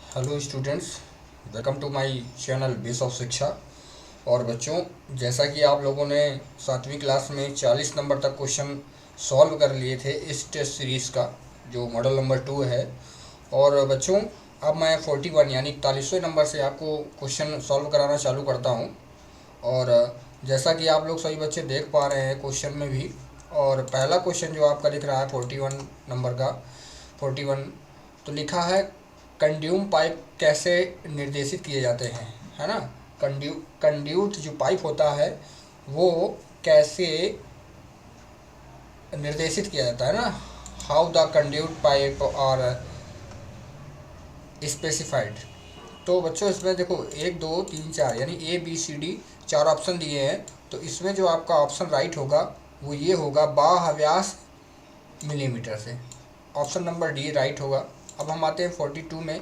Hello students, welcome to my channel base of Shiksha. और बच्चों, जैसा कि आप लोगों ने 7वीं क्लास में 40 नंबर तक क्वेश्चन सॉल्व कर लिए थे इस टेस्ट सीरीज़ का, जो मॉडल नंबर 2 है। और बच्चों, अब मैं 41 यानी 41वें नंबर से आपको क्वेश्चन सॉल्व कराना चालू करता हूँ। और जैसा कि आप लोग सभी बच्चे देख पा रहे हैं क्वेश्चन में भी, और पहला क्वेश्चन जो आपका दिख रहा है 41 नंबर का, 41 तो लिखा है कंड्यूम पाइप कैसे निर्देशित किए जाते हैं, है ना। कंड्यूट जो पाइप होता है वो कैसे निर्देशित किया जाता है ना। हाउ द कंड्यूट पाइप और स्पेसिफाइड। तो बच्चों, इसमें देखो 1 2 3 4 यानी ABCD 4 ऑप्शन दिए हैं। तो इसमें जो आपका ऑप्शन राइट होगा वो ये होगा, बाह्य व्यास मिलीमीटर से। ऑप्शन नंबर डी राइट होगा। अब हम आते हैं 42 में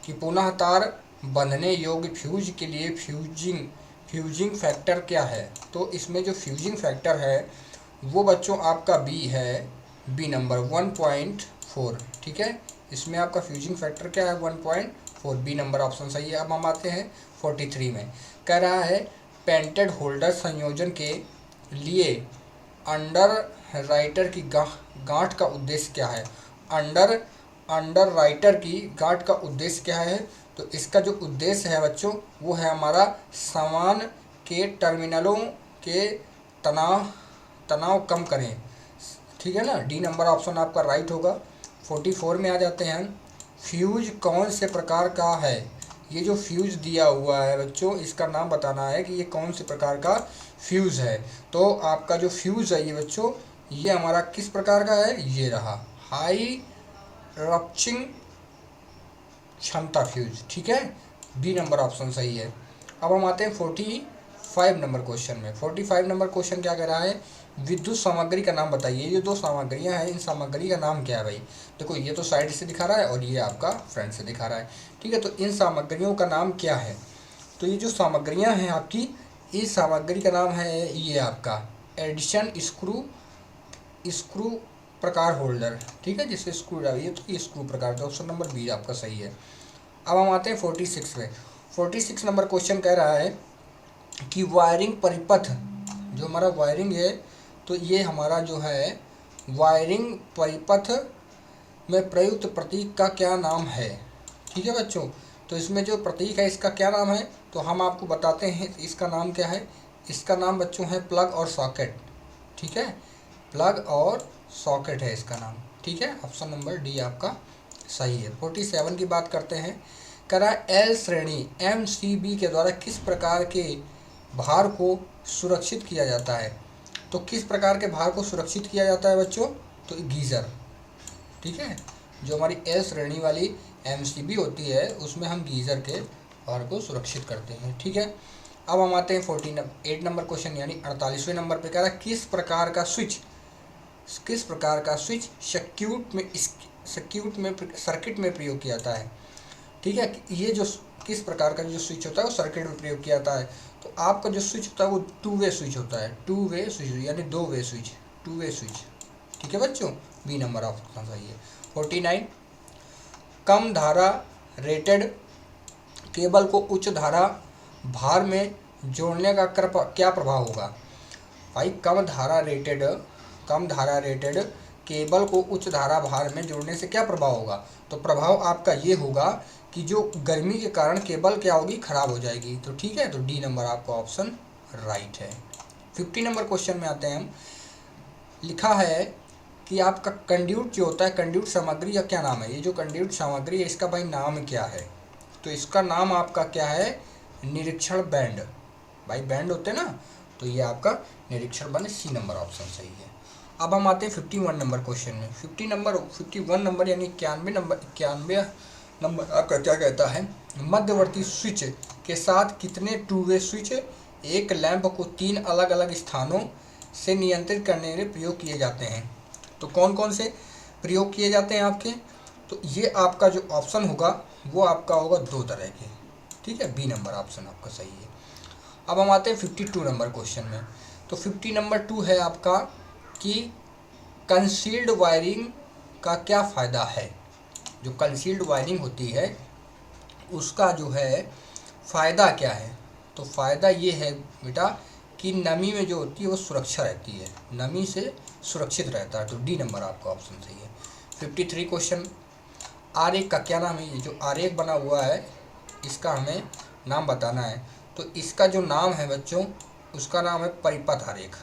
कि पुनः तार बंधने योग्य फ्यूज के लिए फ्यूजिंग फैक्टर क्या है। तो इसमें जो फ्यूजिंग फैक्टर है वो बच्चों आपका बी है, बी नंबर 1.4। ठीक है, इसमें आपका फ्यूजिंग फैक्टर क्या है 1.4, बी नंबर ऑप्शन सही है। अब हम आते हैं 43 में, कह रहा है पेंटेड होल्डर संयोजन के लिए अंडर राइटर की गांठ का उद्देश्य क्या है। अंडर राइटर की गांठ का उद्देश्य क्या है। तो इसका जो उद्देश्य है बच्चों वो है हमारा सामान के टर्मिनलों के तनाव कम करें। ठीक है ना, डी नंबर ऑप्शन आपका राइट होगा। 44 में आ जाते हैं, फ्यूज कौन से प्रकार का है। ये जो फ्यूज दिया हुआ है बच्चों, इसका नाम बताना है कि ये कौन से प्रकार का फ्यूज है। तो आपका जो फ्यूज है ये बच्चों, ये हमारा किस प्रकार का है, ये रहा हाई रप्चिंग क्षमता फ्यूज। ठीक है, बी नंबर ऑप्शन सही है। अब हम आते हैं 45 नंबर क्वेश्चन में। 45 नंबर क्वेश्चन क्या कह रहा है, विद्युत सामग्री का नाम बताइए। ये 2 सामग्रियां हैं, इन सामग्री का नाम क्या है भाई। देखो, ये तो साइड से दिखा रहा है और ये आपका फ्रंट से दिखा रहा है। ठीक है, तो इन सामग्रियों का नाम क्या है। तो ये जो सामग्रियां हैं आपकी, इस सामग्री का नाम है ये आपका एडिशन स्क्रू प्रकार होल्डर। ठीक है, जिससे स्क्रू डालिए तो ये स्क्रू प्रकार का। ऑप्शन नंबर बी आपका सही है। अब हम आते हैं 46 में। 46 नंबर क्वेश्चन कह रहा है कि वायरिंग परिपथ, जो हमारा वायरिंग है, तो ये हमारा जो है वायरिंग परिपथ में प्रयुक्त प्रतीक का क्या नाम है। ठीक है बच्चों, तो इसमें जो प्रतीक है इसका क्या नाम है, तो हम आपको बताते हैं इसका नाम क्या है। इसका नाम बच्चों है प्लग और सॉकेट। ठीक है, प्लग और सॉकेट है इसका नाम। ठीक है, ऑप्शन नंबर डी आपका सही है। 47 की बात करते हैं, करा एल श्रेणी MCB के द्वारा किस प्रकार के भार को सुरक्षित किया जाता है। तो किस प्रकार के भार को सुरक्षित किया जाता है बच्चों, तो गीज़र। ठीक है, जो हमारी एल श्रेणी वाली MCB होती है उसमें हम गीज़र के भार को सुरक्षित करते हैं। ठीक है, अब हम आते हैं 48 नंबर क्वेश्चन यानी 48वें नंबर पे, कह रहा है किस प्रकार का स्विच सर्किट में प्रयोग किया जाता है। ठीक है, ये जो किस प्रकार का जो स्विच होता है वो सर्किट में प्रयोग किया जाता है। तो आपका जो स्विच होता है वो 2 वे स्विच होता है। 2 वे स्विच यानी 2 वे स्विच, 2 वे स्विच। ठीक है बच्चों, बी नंबर ऑप्शन सही है। 49, कम धारा रेटेड केबल को उच्च धारा भार में जोड़ने का क्या प्रभाव होगा। भाई, कम धारा रेटेड केबल को उच्च धारा भार में जोड़ने से क्या प्रभाव होगा। तो प्रभाव आपका ये होगा कि जो गर्मी के कारण केबल क्या होगी, खराब हो जाएगी। तो ठीक है, तो डी नंबर आपका ऑप्शन राइट है। 50 नंबर क्वेश्चन में आते हैं हम, लिखा है कि आपका कंड्यूट जो होता है, कंड्यूट सामग्री का क्या नाम है। ये जो कंड्यूट सामग्री है इसका भाई नाम क्या है। तो इसका नाम आपका क्या है, निरीक्षण बैंड। भाई बैंड होते हैं ना, तो ये आपका निरीक्षण बैंड, सी नंबर ऑप्शन सही है। अब हम आते हैं 51 नंबर क्वेश्चन में। 51 नंबर यानी 91 नंबर आपका क्या कहता है, मध्यवर्ती स्विच के साथ कितने 2 वे स्विच एक लैंप को 3 अलग अलग स्थानों से नियंत्रित करने के लिए प्रयोग किए जाते हैं। तो कौन कौन से प्रयोग किए जाते हैं आपके, तो ये आपका जो ऑप्शन होगा वो आपका होगा 2 तरह के। ठीक है, बी नंबर ऑप्शन आपका सही है। अब हम आते हैं 52 नंबर क्वेश्चन में। तो 50 नंबर 2 है आपका कि कंसील्ड वायरिंग का क्या फ़ायदा है। जो कंसील्ड वायरिंग होती है उसका जो है फ़ायदा क्या है? तो फ़ायदा ये है बेटा कि नमी में जो होती है वो सुरक्षा रहती है, नमी से सुरक्षित रहता है। तो डी नंबर आपका ऑप्शन सही है। 53 क्वेश्चन, आरेख का क्या नाम है? ये जो आरेख बना हुआ है इसका हमें नाम बताना है। तो इसका जो नाम है बच्चों, उसका नाम है परिपथ आरेख,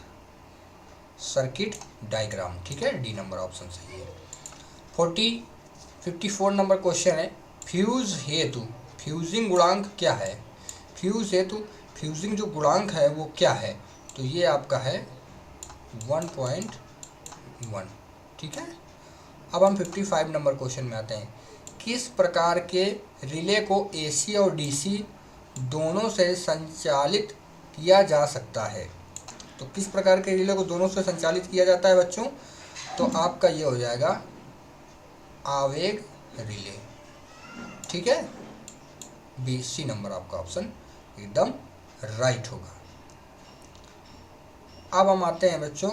सर्किट डायग्राम। ठीक है, डी नंबर ऑप्शन सही है। 54 नंबर क्वेश्चन है, फ्यूज हेतु फ्यूजिंग गुणांक क्या है? फ्यूज हेतु फ्यूजिंग जो गुणांक है वो क्या है? तो ये आपका है 1.1। ठीक है। अब हम 55 नंबर क्वेश्चन में आते हैं, किस प्रकार के रिले को एसी और डीसी दोनों से संचालित किया जा सकता है? तो किस प्रकार के रिले को दोनों से संचालित किया जाता है बच्चों? तो आपका ये हो जाएगा आवेग रिले। ठीक है, बी सी नंबर आपका ऑप्शन एकदम राइट होगा। अब हम आते हैं बच्चों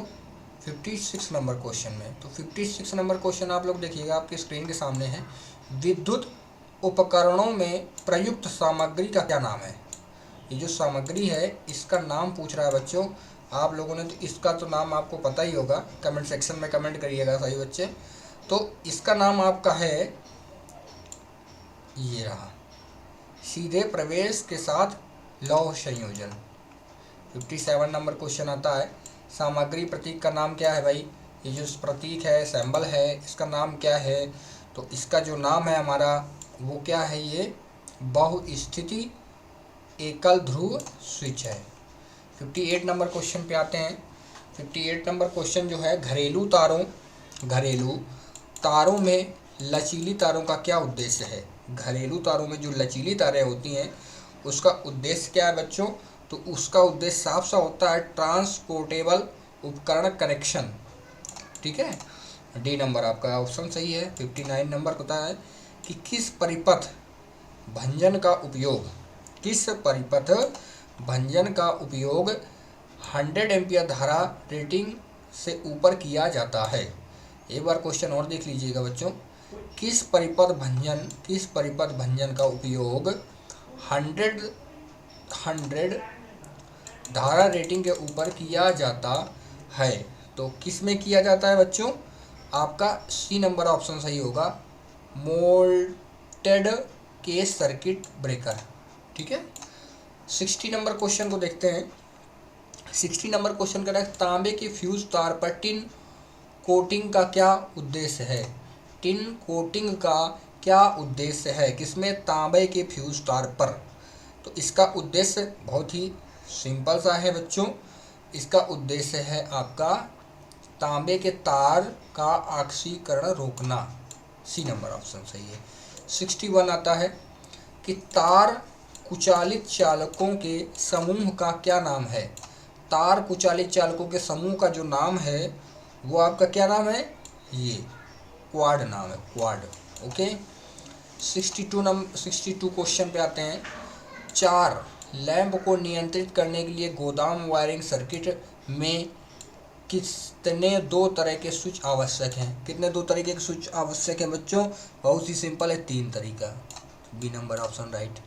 56 नंबर क्वेश्चन में। तो 56 नंबर क्वेश्चन आप लोग देखिएगा, आपके स्क्रीन के सामने है। विद्युत उपकरणों में प्रयुक्त सामग्री का क्या नाम है? ये जो सामग्री है इसका नाम पूछ रहा है बच्चों आप लोगों ने। तो इसका तो नाम आपको पता ही होगा, कमेंट सेक्शन में कमेंट करिएगा सही बच्चे। तो इसका नाम आपका है, ये रहा, सीधे प्रवेश के साथ लौह संयोजन। 57 नंबर क्वेश्चन आता है, सामग्री प्रतीक का नाम क्या है भाई? ये जो प्रतीक है, सिंबल है, इसका नाम क्या है? तो इसका जो नाम है हमारा वो क्या है? ये बहुस्थिति एकल ध्रुव स्विच है। 58 नंबर क्वेश्चन पे आते हैं। 58 नंबर क्वेश्चन जो है, घरेलू तारों में लचीली तारों का क्या उद्देश्य है? घरेलू तारों में जो लचीली तारें होती हैं उसका उद्देश्य क्या है बच्चों? तो उसका उद्देश्य साफ सा होता है ट्रांसपोर्टेबल उपकरण कनेक्शन। ठीक है, डी नंबर आपका ऑप्शन सही है। 59 नंबर होता है कि किस परिपथ भंजन का उपयोग 100 एम्पियर धारा रेटिंग से ऊपर किया जाता है? एक बार क्वेश्चन और देख लीजिएगा बच्चों, किस परिपथ भंजन का उपयोग 100 धारा रेटिंग के ऊपर किया जाता है? तो किस में किया जाता है बच्चों? आपका सी नंबर ऑप्शन सही होगा, मोल्टेड केस सर्किट ब्रेकर। ठीक है। 60 नंबर क्वेश्चन को देखते हैं। 60 नंबर क्वेश्चन का है, तांबे के फ्यूज तार पर टिन कोटिंग का क्या उद्देश्य है? टिन कोटिंग का क्या उद्देश्य है? किसमें? तांबे के फ्यूज तार पर। तो इसका उद्देश्य बहुत ही सिंपल सा है बच्चों, इसका उद्देश्य है आपका तांबे के तार का ऑक्सीकरण रोकना। सी नंबर ऑप्शन सही है। 61 आता है कि तार कुचालित चालकों के समूह का क्या नाम है? तार कुचालित चालकों के समूह का जो नाम है वो आपका क्या नाम है? ये क्वाड नाम है, क्वाड। ओके। 62 क्वेश्चन पे आते हैं। 4 लैंप को नियंत्रित करने के लिए गोदाम वायरिंग सर्किट में कितने 2 तरह के स्विच आवश्यक हैं? कितने 2 तरीके के स्विच आवश्यक हैं बच्चों? बहुत ही सिंपल है, 3 तरीका। B number option right.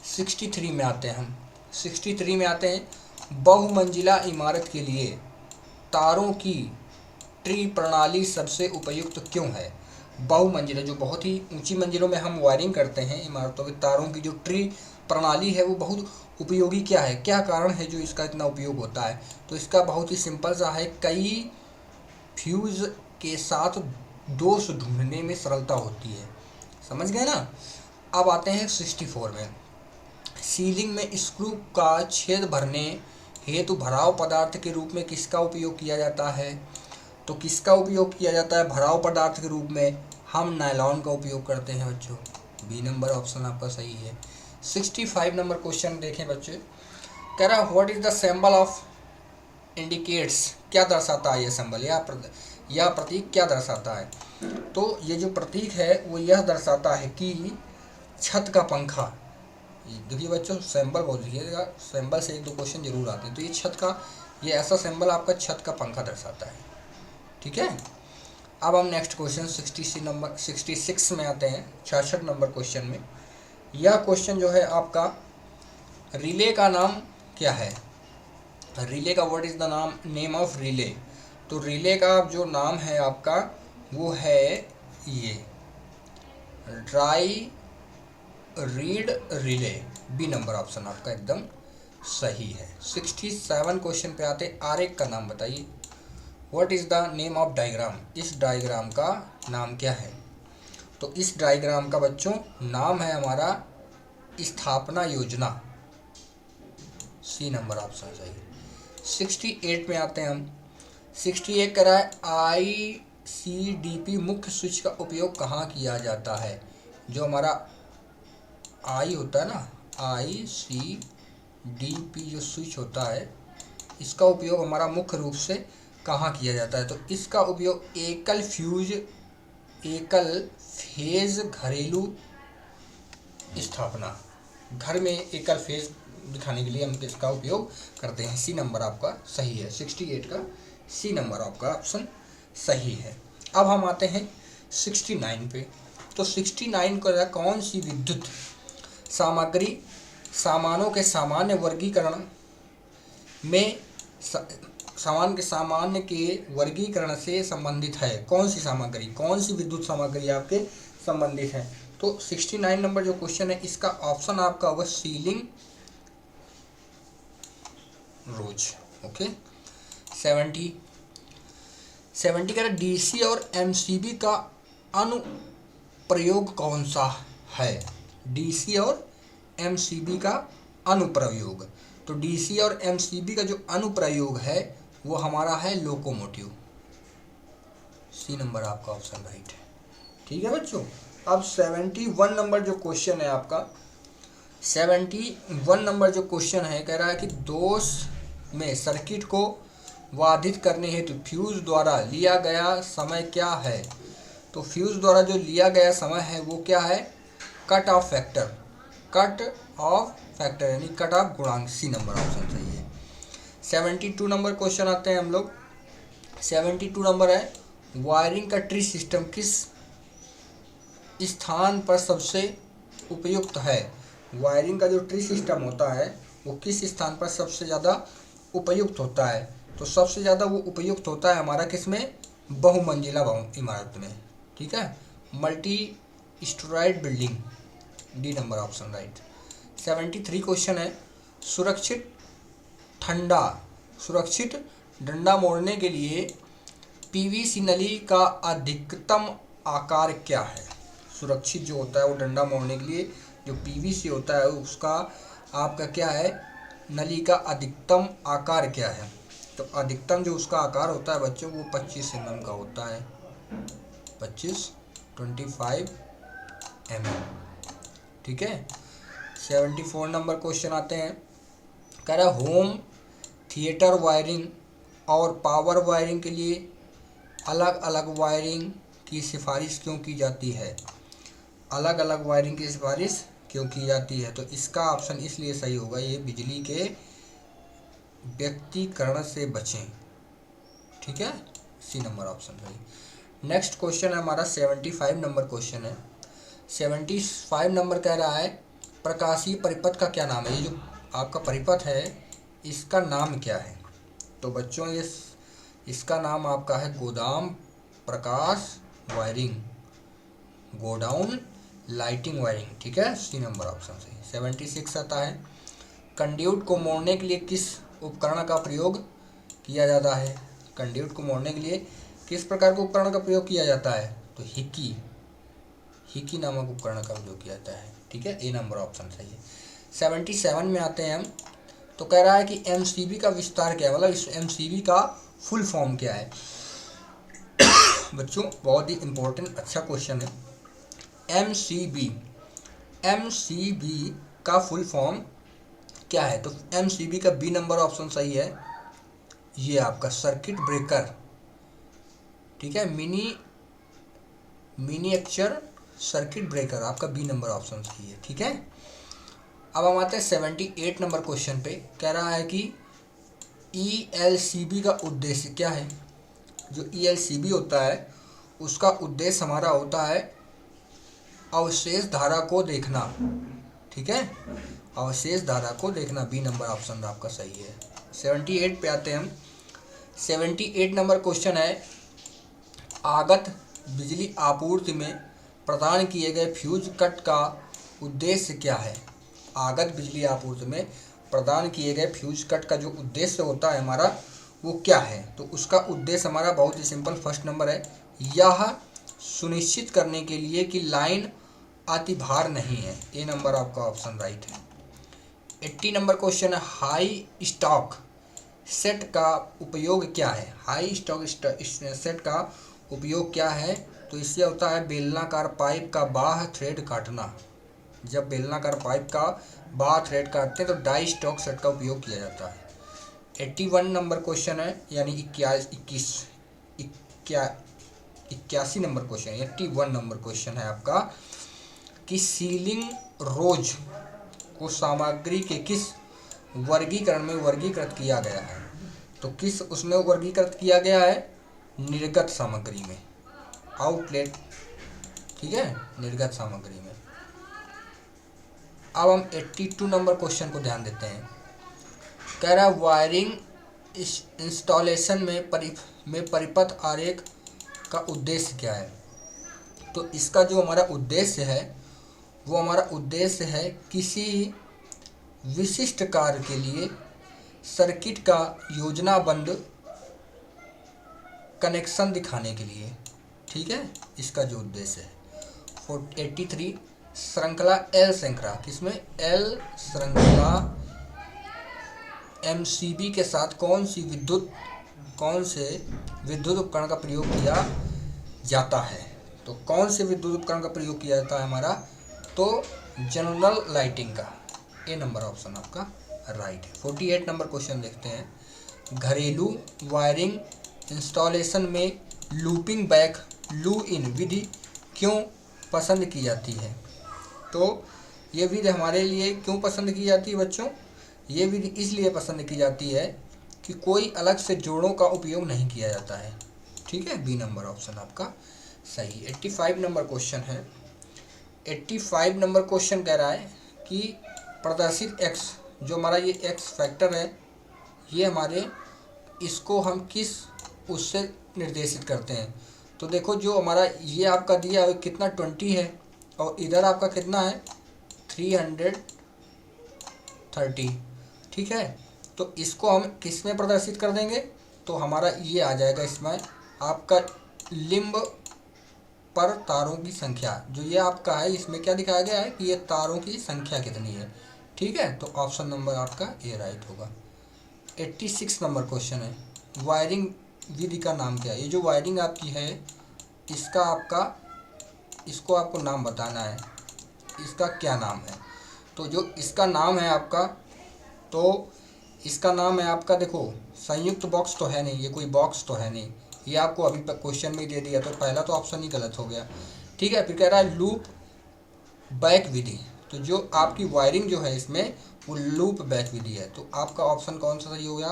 63 में आते हैं हम। 63 में आते हैं, बहुमंजिला इमारत के लिए तारों की ट्री प्रणाली सबसे उपयुक्त क्यों है? बहुमंजिला, जो बहुत ही ऊंची मंजिलों में हम वायरिंग करते हैं इमारतों के, तारों की जो ट्री प्रणाली है वो बहुत उपयोगी क्या है? क्या कारण है जो इसका इतना उपयोग होता है? तो इसका बहुत ही सिंपल सा है, कई फ्यूज के साथ दोष ढूंढने में सरलता होती है। समझ गए ना? अब आते हैं 64 में। सीलिंग में स्क्रू का छेद भरने हेतु भराव पदार्थ के रूप में किसका उपयोग किया जाता है? तो किसका उपयोग किया जाता है भराव पदार्थ के रूप में? हम नायलॉन का उपयोग करते हैं बच्चों। बी नंबर ऑप्शन आपका सही है। 65 नंबर क्वेश्चन देखें बच्चे, कह रहा what is the symbol of indicates, क्या दर्शाता है ये सिंबल या प्रतीक क्या दर्शाता है? तो ये जो प्रतीक है वो यह दर्शाता है कि छत का पंखा। देखिए बच्चों, सिंबल बोल लीजिएगा, सिंबल से 1-2 क्वेश्चन जरूर आते हैं। तो ये छत का, ये ऐसा सिंबल आपका छत का पंखा दर्शाता है। ठीक है। अब हम नेक्स्ट क्वेश्चन 66 में आते हैं। 66 नंबर क्वेश्चन में यह क्वेश्चन जो है आपका, रिले का नाम क्या है? रिले का what is the name of relay? तो रिले का जो नाम है आपका वो है ये dry reed relay. B number option आपका एकदम सही है। 67 क्वेश्चन पे आते, आरेख का नाम बताइए। What is the name of diagram? इस डायग्राम का नाम क्या है? तो इस डायग्राम का बच्चों नाम है हमारा स्थापना योजना। सी नंबर ऑप्शन सही। 68 में आते हैं हम। 68 कह रहा है ICDP मुख्य स्विच का उपयोग कहाँ किया जाता है? जो हमारा आई होता है ना, ICDP जो स्विच होता है, इसका उपयोग हमारा मुख्य रूप से कहाँ किया जाता है? तो इसका उपयोग एकल फेज घरेलू स्थापना, घर में एकल फेज दिखाने के लिए हम इसका उपयोग करते हैं। सी नंबर आपका सही है। 68 का सी नंबर आपका ऑप्शन सही है। अब हम आते हैं 69 पे। तो 69 का कौन सी विद्युत सामग्री सामानों के सामान्य वर्गीकरण में सामान्य के वर्गीकरण से संबंधित है? कौन सी सामग्री, कौन सी विद्युत सामग्री आपके संबंधित है? तो 69 नंबर जो क्वेश्चन है, इसका ऑप्शन आपका होगा सीलिंग रोज। ओके। 70 का डीसी और एमसीबी का अनुप्रयोग कौन सा है? डीसी और एमसीबी का अनुप्रयोग। तो डीसी और एमसीबी का जो अनुप्रयोग है वो हमारा है लोकोमोटिव। सी नंबर आपका ऑप्शन राइट है। ठीक है बच्चों। अब 71 नंबर जो क्वेश्चन है आपका, 71 नंबर जो क्वेश्चन है, कह रहा है कि दोष में सर्किट को बाधित करने हेतु फ्यूज द्वारा लिया गया समय क्या है? तो फ्यूज द्वारा जो लिया गया समय है वो क्या है? Cut off factor. Cut off factor यानी कट ऑफ गुणांक। सी नंबर ऑप्शन सही है। 72 नंबर क्वेश्चन आते हैं हम लोग। 72 नंबर है, वायरिंग का ट्री सिस्टम किस स्थान पर सबसे उपयुक्त है? वायरिंग का जो ट्री सिस्टम होता है वो किस स्थान पर सबसे ज़्यादा उपयुक्त होता है? तो सबसे ज़्यादा वो उपयुक्त होता है हमारा किसमें? बहुमंजिला इमारत में। ठीक है, multi steroid building. D number option right. 73 question है, सुरक्षित डंडा मोड़ने के लिए पीवीसी नली का अधिकतम आकार क्या है? सुरक्षित जो होता है वो डंडा मोड़ने के लिए जो पीवीसी होता है उसका आपका क्या है? नली का अधिकतम आकार क्या है? तो अधिकतम जो उसका आकार होता है बच्चों वो 25 mm का होता है। 25 mm। ठीक है। 74 नंबर क्वेश्चन आते हैं। कह रहा है होम थिएटर वायरिंग और पावर वायरिंग के लिए अलग अलग वायरिंग की सिफारिश क्यों की जाती है? अलग अलग वायरिंग की सिफारिश क्यों की जाती है? तो इसका ऑप्शन इसलिए सही होगा, ये बिजली के व्यक्तिकरण से बचें। ठीक है, सी नंबर ऑप्शन सही। नेक्स्ट क्वेश्चन है हमारा 75 नंबर क्वेश्चन है। 75 नंबर कह रहा है प्रकाशीय परिपथ का क्या नाम है? ये जो आपका परिपथ है इसका नाम क्या है? तो बच्चों ये इसका नाम आपका है गोदाम प्रकाश वायरिंग, गोडाउन लाइटिंग वायरिंग। ठीक है, सी नंबर ऑप्शन सही। 76 आता है, कंड्यूट को मोड़ने के लिए किस उपकरण का प्रयोग किया जाता है? कंड्यूट को मोड़ने के लिए किस प्रकार के उपकरण का प्रयोग किया जाता है? तो हिकी नामक उपकरण का प्रयोग किया जाता है। ठीक है, ए नंबर ऑप्शन सही है। 77 में आते हैं हम। तो कह रहा है कि एमसीबी का विस्तार क्या है, मतलब इस एमसीबी का फुल फॉर्म क्या है? बच्चों बहुत ही इंपॉर्टेंट अच्छा क्वेश्चन है। एमसीबी का फुल फॉर्म क्या है? तो एमसीबी का बी नंबर ऑप्शन सही है। ये आपका सर्किट ब्रेकर। ठीक है, मिनीएचर सर्किट ब्रेकर, आपका बी नंबर ऑप्शन सही है। ठीक है, अब हम आते हैं 78 नंबर क्वेश्चन पे। कह रहा है कि ईएलसीबी का उद्देश्य क्या है? जो ईएलसीबी होता है उसका उद्देश्य हमारा होता है अवशेष धारा को देखना। ठीक है, अवशेष धारा को देखना। बी नंबर ऑप्शन आपका सही है। 78 पे आते हैं हम। 78 नंबर क्वेश्चन है, आगत बिजली आपूर्ति में प्रदान किए गए फ्यूज कट का उद्देश्य क्या है। आगत बिजली आपूर्ति में प्रदान किए गए फ्यूज कट का जो उद्देश्य होता है हमारा वो क्या है। तो उसका उद्देश्य हमारा बहुत ही सिंपल, फर्स्ट नंबर है, यह सुनिश्चित करने के लिए कि लाइन अतिभार नहीं है। ए नंबर आपका ऑप्शन राइट है। 80 नंबर क्वेश्चन है, हाई स्टॉक सेट का उपयोग क्या है। हाई स्टॉक सेट का उपयोग क्या है। तो इससे होता है बेलनाकार पाइप का बाह्य थ्रेड काटना। जब बेलनाकार पाइप का बाह्य थ्रेड काटते हैं तो डाई स्टॉक सेट का उपयोग किया जाता है। 81 नंबर क्वेश्चन है, यानी 81 नंबर क्वेश्चन, 81 नंबर क्वेश्चन है आपका कि सीलिंग रोज को सामग्री के किस वर्गीकरण में वर्गीकृत किया गया है। तो किस उसमें वर्गीकृत किया गया है, निर्गत सामग्री में, आउटलेट, ठीक है, निर्गत सामग्री में। अब हम 82 नंबर क्वेश्चन को ध्यान देते हैं। कह रहा है वायरिंग इंस्टॉलेशन में परिपथ आरेख का उद्देश्य क्या है। तो इसका जो हमारा उद्देश्य है वो हमारा उद्देश्य है किसी विशिष्ट कार्य के लिए सर्किट का योजनाबद्ध कनेक्शन दिखाने के लिए, ठीक है, इसका जो उद्देश्य है। 83 श्रृंखला एल श्रृंखला, किसमें, एल श्रृंखला एमसीबी के साथ कौन से विद्युत उपकरण का प्रयोग किया जाता है। तो कौन से विद्युत उपकरण का प्रयोग किया जाता है हमारा, तो जनरल लाइटिंग का। ए नंबर ऑप्शन आपका राइट है। 48 नंबर क्वेश्चन देखते हैं, घरेलू वायरिंग इंस्टॉलेशन में लूपिंग बैक लू इन विधि क्यों पसंद की जाती है। तो ये विधि हमारे लिए क्यों पसंद की जाती है बच्चों, ये विधि इसलिए पसंद की जाती है कि कोई अलग से जोड़ों का उपयोग नहीं किया जाता है, ठीक है। बी नंबर ऑप्शन आपका सही। 85 नंबर क्वेश्चन है। 85 नंबर क्वेश्चन कह रहा है कि प्रदर्शित एक्स, जो हमारा ये एक्स फैक्टर है, ये हमारे, इसको हम किस उससे निर्देशित करते हैं। तो देखो जो हमारा ये आपका दिया है कितना 20 है और इधर आपका कितना है 330, ठीक है। तो इसको हम किस में प्रदर्शित कर देंगे, तो हमारा ये आ जाएगा इसमें आपका लिंब पर तारों की संख्या, जो ये आपका है इसमें क्या दिखाया गया है कि ये तारों की संख्या कितनी है, ठीक है। तो ऑप्शन नंबर आपका ए राइट होगा। 86 नंबर क्वेश्चन है, वायरिंग विधि का नाम क्या है। ये जो वायरिंग आपकी है इसका आपका, इसको आपको नाम बताना है, इसका क्या नाम है। तो जो इसका नाम है आपका, तो इसका नाम है आपका, देखो संयुक्त बॉक्स तो है नहीं, ये कोई बॉक्स तो है नहीं, ये आपको अभी क्वेश्चन में ही दे दिया, तो पहला तो ऑप्शन ही गलत हो गया, ठीक है। फिर कह रहा है लूप बैक विधि, तो जो आपकी वायरिंग जो है इसमें वो लूप बैक विधि है, तो आपका ऑप्शन कौन सा सही हो गया,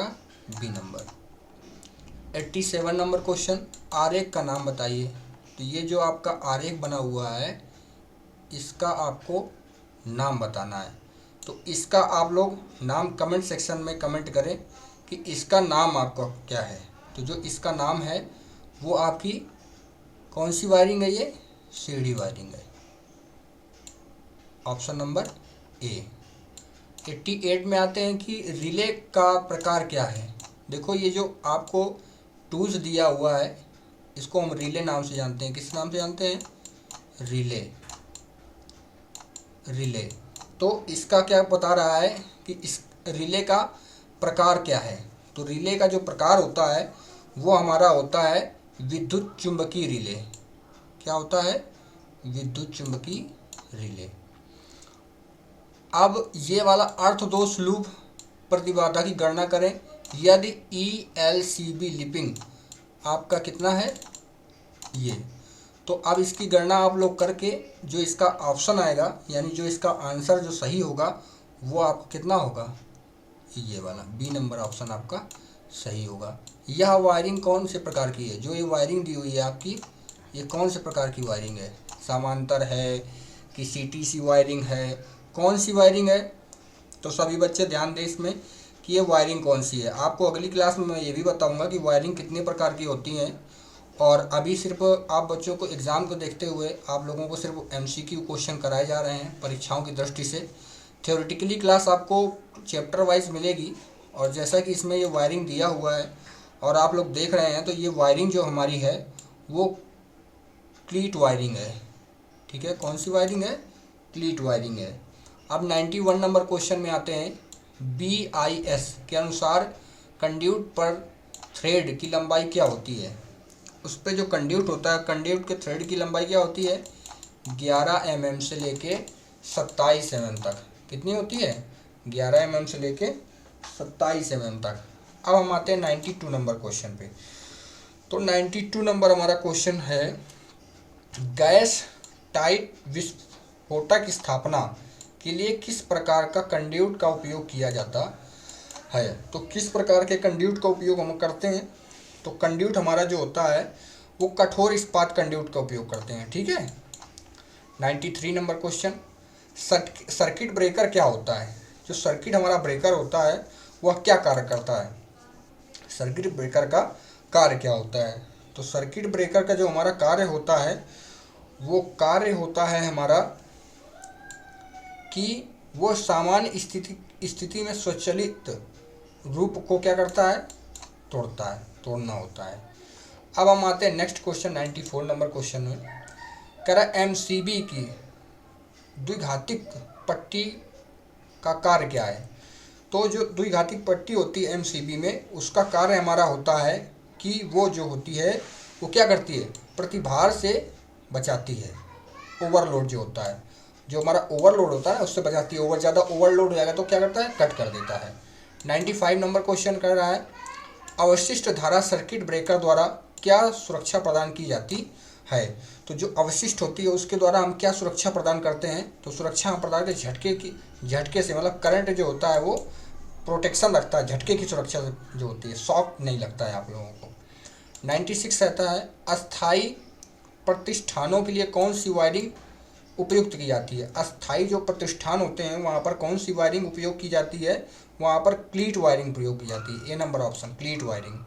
बी नंबर। 87 नंबर क्वेश्चन, आरेख का नाम बताइए। तो ये जो आपका आरेख बना हुआ है इसका आपको नाम बताना है। तो इसका आप लोग नाम कमेंट सेक्शन में कमेंट करें कि इसका नाम आपका क्या है। तो जो इसका नाम है वो आपकी कौन सी वायरिंग है, ये सीढ़ी वायरिंग है, ऑप्शन नंबर ए। 88 में आते हैं कि रिले का प्रकार क्या है। देखो ये जो आपको टूल्स दिया हुआ है इसको हम रिले नाम से जानते हैं। किस नाम से जानते हैं, रिले। तो इसका क्या बता रहा है कि इस रिले का प्रकार क्या है। तो रिले का जो प्रकार होता है वो हमारा होता है विद्युत चुंबकीय रिले। क्या होता है, विद्युत चुंबकीय रिले। अब ये वाला अर्थ दोष लूप प्रतिबाधा की गणना करें। यदि ELCB लिपिंग आपका कितना है ये, तो अब इसकी गणना आप लोग करके जो इसका ऑप्शन आएगा, यानी जो इसका आंसर जो सही होगा वो आपका कितना होगा, ये वाला बी नंबर ऑप्शन आपका सही होगा। यह वायरिंग कौन से प्रकार की है, जो ये वायरिंग दी हुई है आपकी, ये कौन से प्रकार की वायरिंग है, समांतर है कि CTC वायरिंग है, कौन सी वायरिंग है, तो सभी बच्चे ध्यान दें इसमें कि ये वायरिंग कौन सी है। आपको अगली क्लास में मैं ये भी बताऊंगा कि वायरिंग कितने प्रकार की होती हैं। और अभी सिर्फ आप बच्चों को एग्ज़ाम को देखते हुए आप लोगों को सिर्फ MCQ क्वेश्चन कराए जा रहे हैं परीक्षाओं की दृष्टि से। थ्योरेटिकली क्लास आपको चैप्टर वाइज मिलेगी। और जैसा कि इसमें ये वायरिंग दिया हुआ है और आप लोग देख रहे हैं, तो ये वायरिंग जो हमारी है वो क्लीट वायरिंग है। ठीक है, कौन सी वायरिंग है? क्लीट वायरिंग है। अब 91 नंबर क्वेश्चन में आते हैं। BIS के अनुसार कंड्यूट पर थ्रेड की लंबाई क्या होती है? उस पर जो कंड्यूट होता है, कंड्यूट के थ्रेड की लंबाई क्या होती है? 11 mm से लेके 27 mm तक। कितनी होती है? 11 mm से लेके 27 mm तक। अब हम आते हैं 92 नंबर क्वेश्चन पे। तो 92 नंबर हमारा क्वेश्चन है, गैस टाइट विस्फोटक स्थापना के लिए किस प्रकार का कंड्यूट का उपयोग किया जाता है? तो किस प्रकार के कंड्यूट का उपयोग हम करते हैं? तो कंड्यूट हमारा जो होता है वो कठोर इस्पात कंड्यूट का उपयोग करते हैं। ठीक है। 93 नंबर क्वेश्चन, सर्किट ब्रेकर क्या होता है? जो सर्किट हमारा ब्रेकर होता है वह क्या कार्य करता है? सर्किट ब्रेकर का कार्य क्या होता है? तो सर्किट ब्रेकर का जो हमारा कार्य होता है वो कार्य होता है हमारा कि वो सामान्य स्थिति में स्वचालित रूप को क्या करता है? तोड़ता है, तोड़ना होता है। अब हम आते हैं नेक्स्ट क्वेश्चन 94 नंबर क्वेश्चन में। कह रहा है MCB की द्विघातिक पट्टी का कार्य क्या है? तो जो द्विघातिक पट्टी होती है MCB में, उसका कार्य हमारा होता है कि वो जो होती है वो क्या करती है? प्रतिभार से बचाती है। ओवरलोड जो होता है, जो हमारा ओवरलोड होता है उससे बचाती है। ज़्यादा ओवरलोड हो जाएगा तो क्या करता है? कट कर देता है। 95 नंबर क्वेश्चन कर रहा है, अवशिष्ट धारा सर्किट ब्रेकर द्वारा क्या सुरक्षा प्रदान की जाती है? तो जो अवशिष्ट होती है उसके द्वारा हम क्या सुरक्षा प्रदान करते हैं? तो सुरक्षा हम प्रदान करते झटके से, मतलब करंट जो होता है वो प्रोटेक्शन रखता है, झटके की सुरक्षा जो होती है, शॉक नहीं लगता है आप लोगों को। 96 रहता है, अस्थाई प्रतिष्ठानों के लिए कौन सी वायरिंग उपयुक्त की जाती है? अस्थाई जो प्रतिष्ठान होते हैं वहाँ पर कौन सी वायरिंग उपयोग की जाती है? वहाँ पर क्लीट वायरिंग प्रयोग की जाती है। A number option, क्लीट wiring.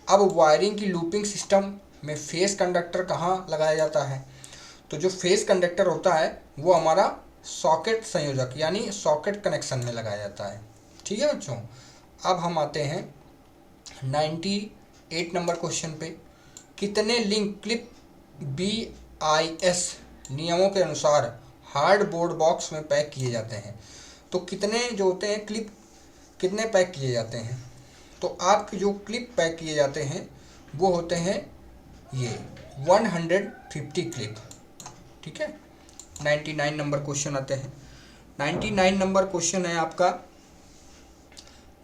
अब वायरिंग की लूपिंग सिस्टम में फेस कंडक्टर कहाँ लगाया जाता है? तो जो फेस कंडक्टर होता है वो हमारा सॉकेट संयोजक यानी सॉकेट कनेक्शन में लगाया जाता है। ठीक है बच्चों। अब हम आते हैं 98 नंबर क्वेश्चन पे। कितने लिंक क्लिप BIS नियमों के अनुसार हार्ड बोर्ड बॉक्स में पैक किए जाते हैं? तो कितने जो होते हैं क्लिप कितने पैक किए जाते हैं? तो आपके जो क्लिप पैक किए जाते हैं वो होते हैं ये 150 क्लिप। ठीक है। 99 नंबर क्वेश्चन आते हैं। 99 नंबर क्वेश्चन है आपका,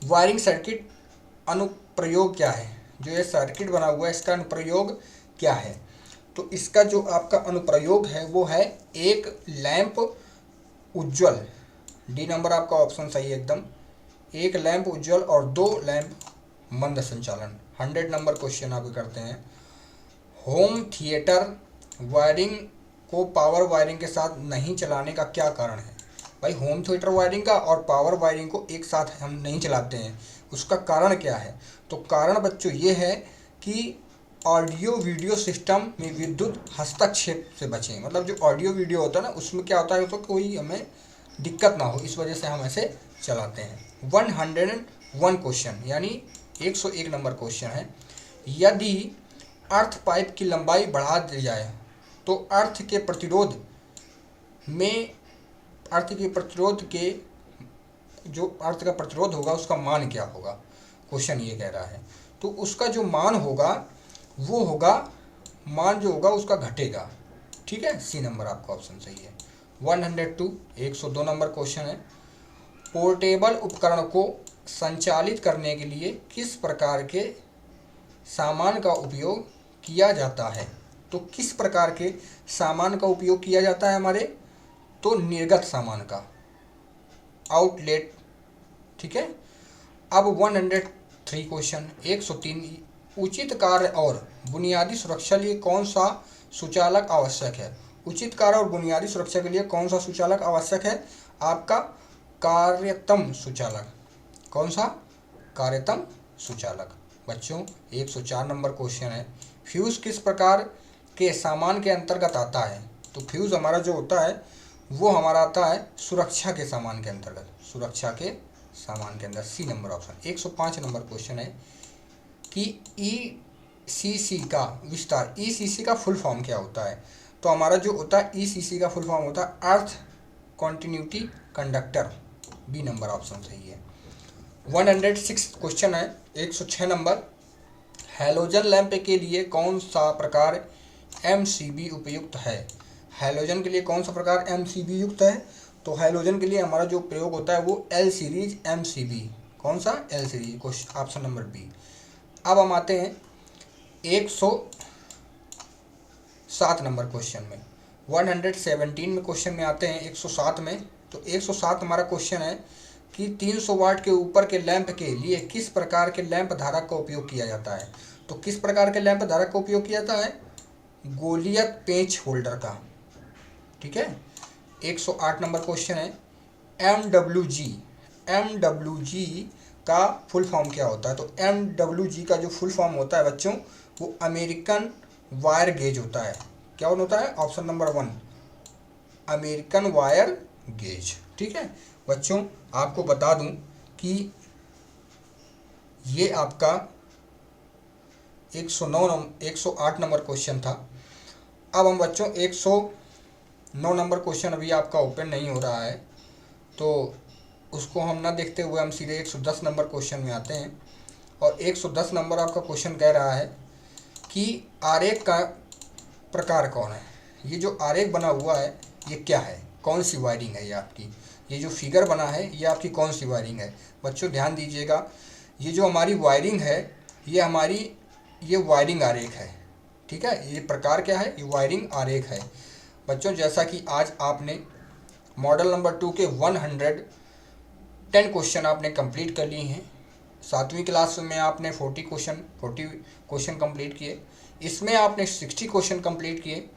वायरिंग सर्किट अनुप्रयोग क्या है? जो ये सर्किट बना हुआ है इसका अनुप्रयोग क्या है? तो इसका जो आपका अनुप्रयोग है वो है एक लैंप उज्ज्वल, D नंबर आपका ऑप्शन सही है एकदम। एक लैंप उज्ज्वल और 2 लैंप मंद संचालन। 100 नंबर क्वेश्चन आप करते हैं, होम थिएटर वायरिंग को पावर वायरिंग के साथ नहीं चलाने का क्या कारण है? भाई होम थिएटर वायरिंग का और पावर वायरिंग को एक साथ हम नहीं चलाते हैं, उसका कारण क्या है? तो कारण बच्चों ये है कि ऑडियो वीडियो सिस्टम में विद्युत हस्तक्षेप से बचें। मतलब जो ऑडियो वीडियो होता है ना उसमें क्या होता है तो कोई हमें दिक्कत ना हो, इस वजह से हम ऐसे चलाते हैं। 101 क्वेश्चन यानी 101 नंबर क्वेश्चन है, यदि अर्थ पाइप की लंबाई बढ़ा दी जाए तो अर्थ के प्रतिरोध के जो अर्थ का प्रतिरोध होगा उसका मान क्या होगा? क्वेश्चन ये कह रहा है। तो उसका जो मान होगा वो होगा, मान जो होगा उसका घटेगा। ठीक है, C नंबर आपका ऑप्शन सही है। 102 102 नंबर क्वेश्चन है, पोर्टेबल उपकरण को संचालित करने के लिए किस प्रकार के सामान का उपयोग किया जाता है? तो किस प्रकार के सामान का उपयोग किया जाता है हमारे? तो निर्गत सामान का, आउटलेट। ठीक है। अब 103 क्वेश्चन 103, उचित कार्य और बुनियादी सुरक्षा लिए कौन सा सुचालक आवश्यक है? उचित कार्य और बुनियादी सुरक्षा के लिए कौन सा सुचालक आवश्यक है? आपका कार्यतम सुचालक। कौन सा? कार्यतम सुचालक। बच्चों 104 नंबर क्वेश्चन है, फ्यूज किस प्रकार के सामान के अंतर्गत आता है? तो फ्यूज हमारा जो होता है वो हमारा आता है सुरक्षा के सामान के अंतर्गत, सुरक्षा के सामान के अंदर, C number option. 105 number question है कि ईसीसी का विस्तार, ईसीसी का फुल फॉर्म क्या होता है? तो हमारा जो होता है ईसीसी का फुल फॉर्म होता है earth continuity conductor, B number option सही है। 106 क्वेश्चन है, 106 नंबर, हैलोजन लैंप के लिए कौन सा प्रकार एमसीबी उपयुक्त है? हैलोजन के लिए कौन सा प्रकार एमसीबी युक्त है? तो हैलोजन के लिए हमारा जो प्रयोग होता है वो एल सीरीज एमसीबी। कौन सा? L series, question option number B. अब हम आते हैं 107 नंबर क्वेश्चन में, 117 में क्वेश्चन में आते हैं 107 में। तो 107 हमारा क्वेश्चन है कि 300 वाट के ऊपर के लैंप के लिए किस प्रकार के लैंप धारक का उपयोग किया जाता है? तो किस प्रकार के लैंप धारक का उपयोग किया जाता है? गोलियत पेंच होल्डर का। ठीक है। 108 नंबर क्वेश्चन है, एमडब्ल्यूजी का फुल फॉर्म क्या होता है? तो एमडब्ल्यूजी का जो फुल फॉर्म होता है बच्चों वो अमेरिकन वायर गेज होता है। क्या होता है? Option number 1 American wire gauge. ठीक है बच्चों, आपको बता दूं कि ये आपका 108 नंबर क्वेश्चन था। अब हम बच्चों 109 नंबर क्वेश्चन अभी आपका ओपन नहीं हो रहा है, तो उसको हम ना देखते हुए हम सीधे 110 नंबर क्वेश्चन में आते हैं। और 110 नंबर आपका क्वेश्चन कह रहा है कि आरेख का प्रकार कौन है? ये जो आरेख बना हुआ है ये क्या है? कौन सी वायरिंग है ये आपकी? ये जो फिगर बना है ये आपकी कौन सी वायरिंग है? बच्चों ध्यान दीजिएगा, ये जो हमारी वायरिंग है ये हमारी ये वायरिंग आरेख है। ठीक है, ये प्रकार क्या है? ये वायरिंग आरेख है। बच्चों जैसा कि आज आपने मॉडल नंबर 2 के 110 क्वेश्चन आपने कंप्लीट कर लिए हैं। 7वीं क्लास में आपने 40 क्वेश्चन कंप्लीट किए, इसमें आपने 60 क्वेश्चन कंप्लीट किए।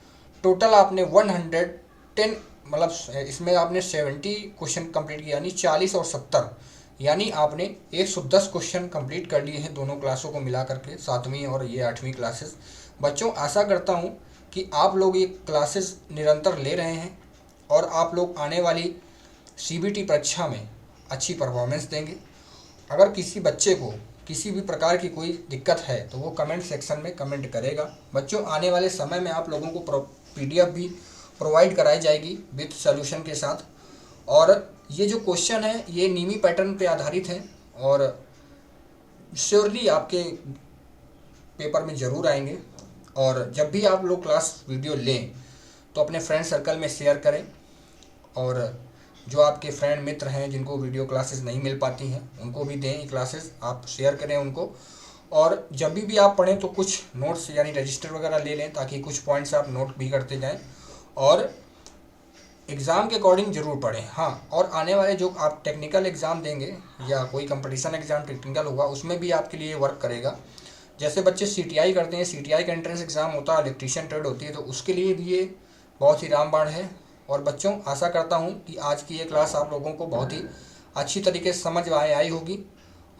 टोटल आपने 110 मतलब इसमें आपने 70 क्वेश्चन कंप्लीट किया, यानी 40 और 70, यानी आपने 110 क्वेश्चन कंप्लीट कर लिए हैं दोनों क्लासों को मिला करके, 7वीं और ये 8वीं क्लासेस। बच्चों आशा करता हूँ कि आप लोग ये क्लासेस निरंतर ले रहे हैं और आप लोग आने वाली सीबीटी परीक्षा में अच्छी परफॉर्मेंस देंगे। अगर किसी बच्चे को किसी भी प्रकार की कोई दिक्कत है तो वो कमेंट सेक्शन में कमेंट करेगा। बच्चों आने वाले समय में आप लोगों को पीडीएफ भी प्रोवाइड कराई जाएगी विद सॉल्यूशन के साथ। और ये जो क्वेश्चन है ये नीमी पैटर्न पे आधारित है और श्योरली आपके पेपर में ज़रूर आएंगे। और जब भी आप लोग क्लास वीडियो लें तो अपने फ्रेंड सर्कल में शेयर करें, और जो आपके फ्रेंड मित्र हैं जिनको वीडियो क्लासेस नहीं मिल पाती हैं उनको भी दें ये क्लासेस, आप शेयर करें उनको। और जब भी आप पढ़ें तो कुछ नोट्स यानी रजिस्टर वगैरह ले लें ताकि कुछ पॉइंट्स आप नोट भी करते जाएं और एग्ज़ाम के अकॉर्डिंग ज़रूर पढ़ें। हाँ, और आने वाले जो आप टेक्निकल एग्ज़ाम देंगे या कोई कंपटीशन एग्ज़ाम टेक्निकल होगा उसमें भी आपके लिए वर्क करेगा। जैसे बच्चे सीटीआई करते हैं, सीटीआई का एंट्रेंस एग्ज़ाम होता है, इलेक्ट्रीशियन ट्रेड होती है, तो उसके लिए भी ये बहुत ही रामबाण है। और बच्चों आशा करता हूँ कि आज की ये क्लास आप लोगों को बहुत ही अच्छी तरीके से समझ में आई होगी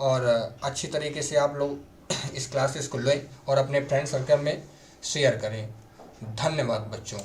और अच्छी तरीके से आप लोग इस क्लासेस को लें और अपने फ्रेंड सर्कल में शेयर करें। धन्यवाद बच्चों।